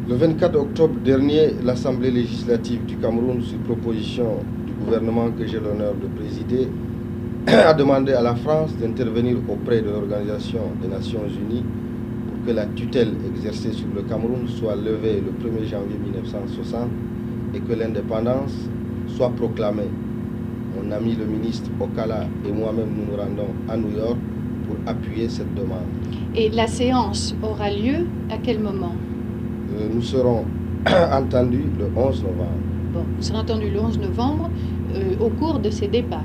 Le 24 octobre dernier, l'Assemblée législative du Cameroun, sur proposition du gouvernement que j'ai l'honneur de présider, a demandé à la France d'intervenir auprès de l'Organisation des Nations Unies pour que la tutelle exercée sur le Cameroun soit levée le 1er janvier 1960 et que l'indépendance soit proclamée. Mon ami le ministre Okala et moi-même nous rendons à New York pour appuyer cette demande. Et la séance aura lieu à quel moment? Nous serons entendus le 11 novembre. Bon, vous serez entendu le 11 novembre au cours de ces débats.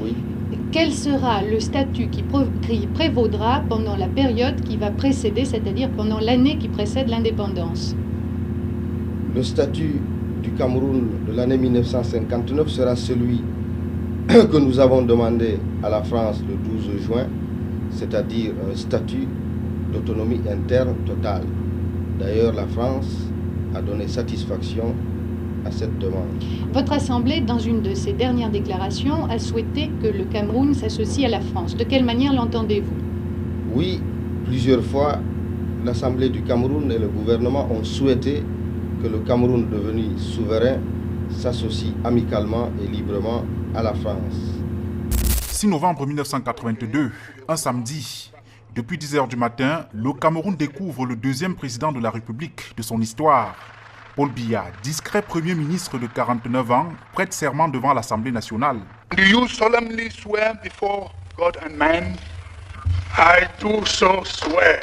Oui. Quel sera le statut qui prévaudra pendant la période qui va précéder, c'est-à-dire pendant l'année qui précède l'indépendance? Le statut du Cameroun de l'année 1959 sera celui que nous avons demandé à la France le 12 juin, c'est-à-dire un statut d'autonomie interne totale. D'ailleurs, la France a donné satisfaction à cette demande. Votre Assemblée, dans une de ses dernières déclarations, a souhaité que le Cameroun s'associe à la France. De quelle manière l'entendez-vous? Oui, plusieurs fois, l'Assemblée du Cameroun et le gouvernement ont souhaité que le Cameroun devenu souverain s'associe amicalement et librement à la France. 6 novembre 1982, un samedi, depuis 10 h du matin, le Cameroun découvre le deuxième président de la République de son histoire. Paul Biya, discret Premier ministre de 49 ans, prête serment devant l'Assemblée nationale. Do you solemnly swear before God and man? I do so swear.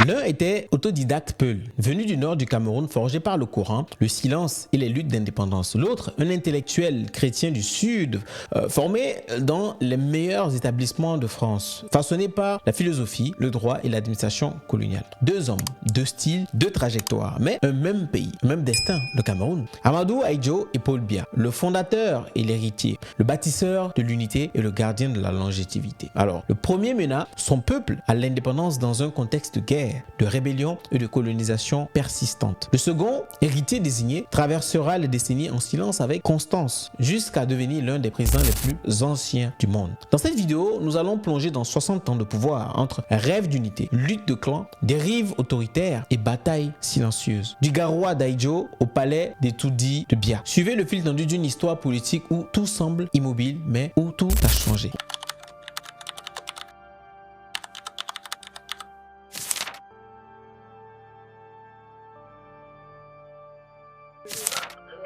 L'un était autodidacte Peul, venu du nord du Cameroun, forgé par le Coran, le silence et les luttes d'indépendance. L'autre, un intellectuel chrétien du sud, formé dans les meilleurs établissements de France, façonné par la philosophie, le droit et l'administration coloniale. Deux hommes, deux styles, deux trajectoires, mais un même pays, un même destin, le Cameroun. Amadou Ahidjo et Paul Biya, le fondateur et l'héritier, le bâtisseur de l'unité et le gardien de la longévité. Alors, le premier mena son peuple à l'indépendance dans un contexte de guerre, de rébellion et de colonisation persistante. Le second, héritier désigné, traversera les décennies en silence avec constance jusqu'à devenir l'un des présidents les plus anciens du monde. Dans cette vidéo, nous allons plonger dans 60 ans de pouvoir entre rêve d'unité, lutte de clans, dérive autoritaire et bataille silencieuse. Du Garoua d'Ahidjo au palais des Toudi de Biya. Suivez le fil tendu d'une histoire politique où tout semble immobile mais où tout a changé.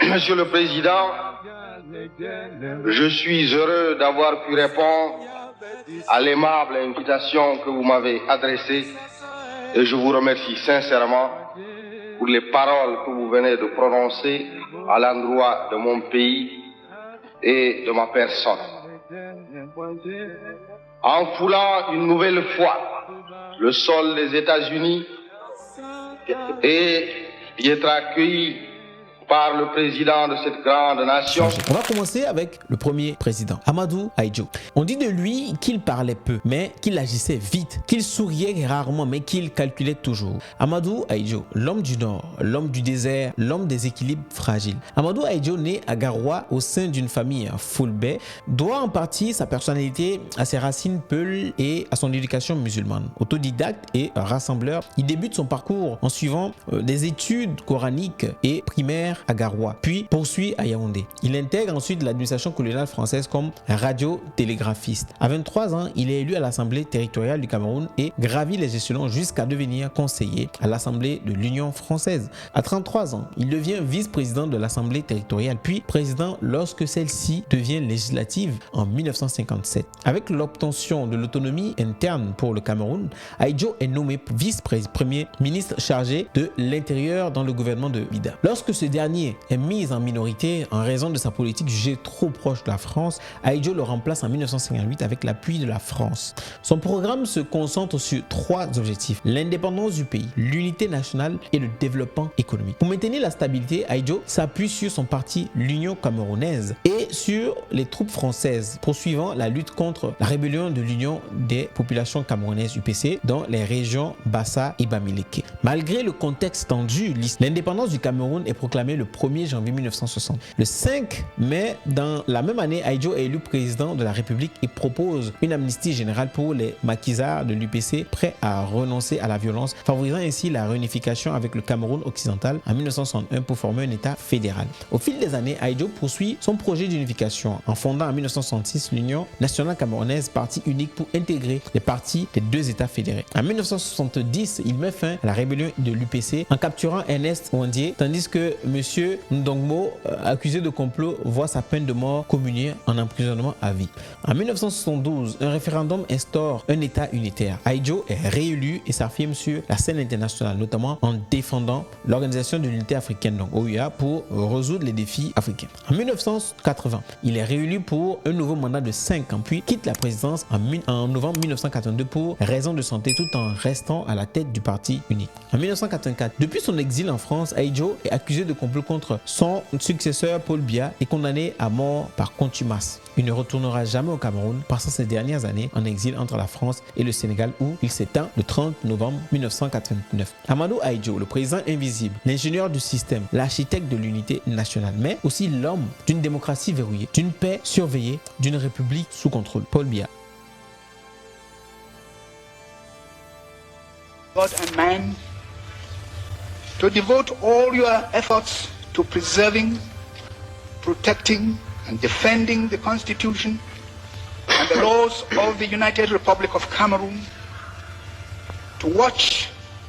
Monsieur le Président, je suis heureux d'avoir pu répondre à l'aimable invitation que vous m'avez adressée et je vous remercie sincèrement pour les paroles que vous venez de prononcer à l'endroit de mon pays et de ma personne. En foulant une nouvelle fois le sol des États-Unis et d'y être accueilli par le président de cette grande nation. On va commencer avec le premier président, Amadou Ahidjo. On dit de lui qu'il parlait peu, mais qu'il agissait vite, qu'il souriait rarement, mais qu'il calculait toujours. Amadou Ahidjo, l'homme du Nord, l'homme du désert, l'homme des équilibres fragiles. Amadou Ahidjo, né à Garoua au sein d'une famille Fulbe, doit en partie sa personnalité à ses racines Peul et à son éducation musulmane. Autodidacte et rassembleur, il débute son parcours en suivant des études coraniques et primaires à Garoua, puis poursuit à Yaoundé. Il intègre ensuite l'administration coloniale française comme radiotélégraphiste. À 23 ans, il est élu à l'Assemblée territoriale du Cameroun et gravit les échelons jusqu'à devenir conseiller à l'Assemblée de l'Union française. À 33 ans, il devient vice-président de l'Assemblée territoriale, puis président lorsque celle-ci devient législative en 1957. Avec l'obtention de l'autonomie interne pour le Cameroun, Ahidjo est nommé vice-premier ministre chargé de l'Intérieur dans le gouvernement de Bida. Lorsque ce dernier est mis en minorité en raison de sa politique jugée trop proche de la France, Ahidjo le remplace en 1958 avec l'appui de la France. Son programme se concentre sur trois objectifs: l'indépendance du pays, l'unité nationale et le développement économique. Pour maintenir la stabilité, Ahidjo s'appuie sur son parti, l'Union camerounaise, et sur les troupes françaises, poursuivant la lutte contre la rébellion de l'Union des populations camerounaises UPC dans les régions Bassa et Bamileke. Malgré le contexte tendu, l'indépendance du Cameroun est proclamée le 1er janvier 1960. Le 5 mai, dans la même année, Ahidjo est élu président de la République et propose une amnistie générale pour les maquisards de l'UPC prêts à renoncer à la violence, favorisant ainsi la réunification avec le Cameroun occidental en 1961 pour former un État fédéral. Au fil des années, Ahidjo poursuit son projet d'unification en fondant en 1966 l'Union nationale camerounaise, parti unique pour intégrer les partis des deux États fédérés. En 1970, il met fin à la rébellion de l'UPC en capturant Ernest Ouandié, tandis que M. Ndongmo, accusé de complot, voit sa peine de mort commuée en emprisonnement à vie. En 1972, un référendum instaure un État unitaire. Ahidjo est réélu et s'affirme sur la scène internationale, notamment en défendant l'Organisation de l'Unité africaine, donc OUA, pour résoudre les défis africains. En 1980, il est réélu pour un nouveau mandat de 5 ans, puis quitte la présidence en novembre 1982 pour raison de santé, tout en restant à la tête du parti unique. En 1984, depuis son exil en France, Ahidjo est accusé de complot contre son successeur Paul Biya et condamné à mort par contumace. Il ne retournera jamais au Cameroun, passant ses dernières années en exil entre la France et le Sénégal où il s'éteint le 30 novembre 1989. Amadou Ahidjo, le président invisible, l'ingénieur du système, l'architecte de l'unité nationale, mais aussi l'homme d'une démocratie verrouillée, d'une paix surveillée, d'une république sous contrôle. Paul Biya. God and man, to devote all your efforts to preserving, protecting, and defending the Constitution and the laws of the United Republic of Cameroon, to watch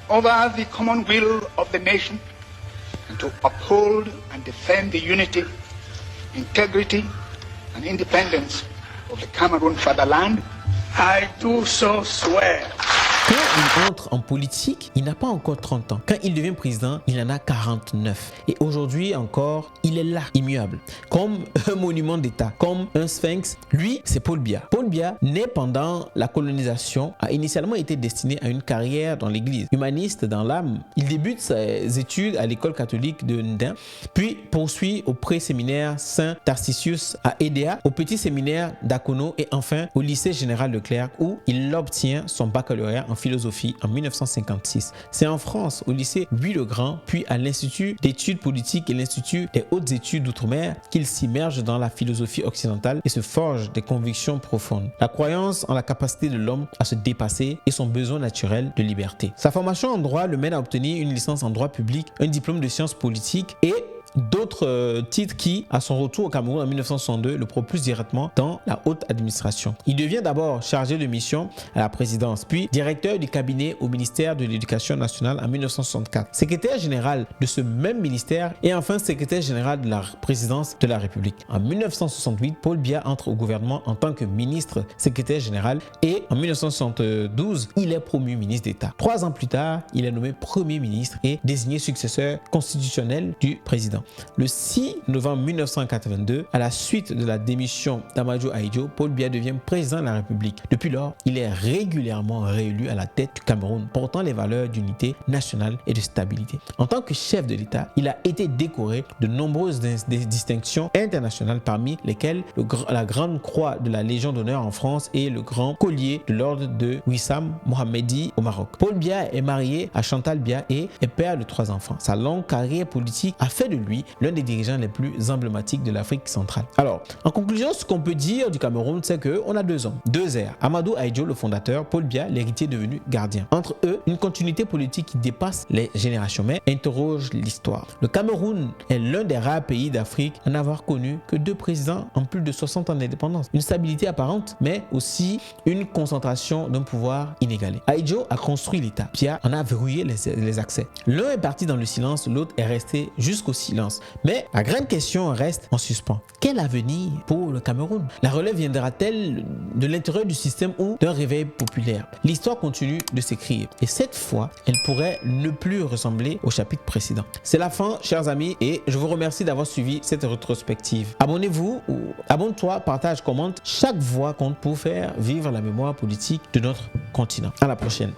over the common will of the nation, and to uphold and defend the unity, integrity, and independence of the Cameroon fatherland. I do so swear. Quand il entre en politique, il n'a pas encore 30 ans. Quand il devient président, il en a 49. Et aujourd'hui encore, il est là, immuable. Comme un monument d'État, comme un sphinx. Lui, c'est Paul Biya. Paul Biya, né pendant la colonisation, a initialement été destiné à une carrière dans l'église. Humaniste dans l'âme, il débute ses études à l'école catholique de Ndin, puis poursuit au pré-séminaire Saint-Tarcisius à Edea, au petit séminaire d'Akono et enfin au lycée général de Clerc où il obtient son baccalauréat en philosophie en 1956. C'est en France, au lycée Louis-le-Grand, puis à l'Institut d'études politiques et l'Institut des hautes études d'outre-mer qu'il s'immerge dans la philosophie occidentale et se forge des convictions profondes. La croyance en la capacité de l'homme à se dépasser et son besoin naturel de liberté. Sa formation en droit le mène à obtenir une licence en droit public, un diplôme de sciences politiques et d'autres titres qui, à son retour au Cameroun en 1962, le propulsent directement dans la haute administration. Il devient d'abord chargé de mission à la présidence, puis directeur du cabinet au ministère de l'Éducation nationale en 1964, secrétaire général de ce même ministère et enfin secrétaire général de la présidence de la République. En 1968, Paul Biya entre au gouvernement en tant que ministre secrétaire général et en 1972, il est promu ministre d'État. 3 ans plus tard, il est nommé premier ministre et désigné successeur constitutionnel du président. Le 6 novembre 1982, à la suite de la démission d'Amadou Ahidjo, Paul Biya devient président de la République. Depuis lors, il est régulièrement réélu à la tête du Cameroun, portant les valeurs d'unité nationale et de stabilité. En tant que chef de l'État, il a été décoré de nombreuses distinctions internationales, parmi lesquelles la Grande Croix de la Légion d'honneur en France et le Grand Collier de l'Ordre de Wissam Mohamedi au Maroc. Paul Biya est marié à Chantal Biya et est père de 3 enfants. Sa longue carrière politique a fait de lui l'un des dirigeants les plus emblématiques de l'Afrique centrale. Alors, en conclusion, ce qu'on peut dire du Cameroun, c'est qu'on a 2 hommes, 2 ères. Amadou Ahidjo, le fondateur, Paul Biya, l'héritier devenu gardien. Entre eux, une continuité politique qui dépasse les générations, mais interroge l'histoire. Le Cameroun est l'un des rares pays d'Afrique à n'avoir connu que 2 présidents en plus de 60 ans d'indépendance. Une stabilité apparente, mais aussi une concentration d'un pouvoir inégalé. Ahidjo a construit l'État. Biya en a verrouillé les accès. L'un est parti dans le silence, l'autre est resté jusqu'au silence. Mais la grande question reste en suspens. Quel avenir pour le Cameroun? La relève viendra-t-elle de l'intérieur du système ou d'un réveil populaire? L'histoire continue de s'écrire et cette fois, elle pourrait ne plus ressembler au chapitre précédent. C'est la fin, chers amis, et je vous remercie d'avoir suivi cette rétrospective. Abonnez-vous, ou abonne-toi, partage, commente. Chaque voix compte pour faire vivre la mémoire politique de notre continent. À la prochaine.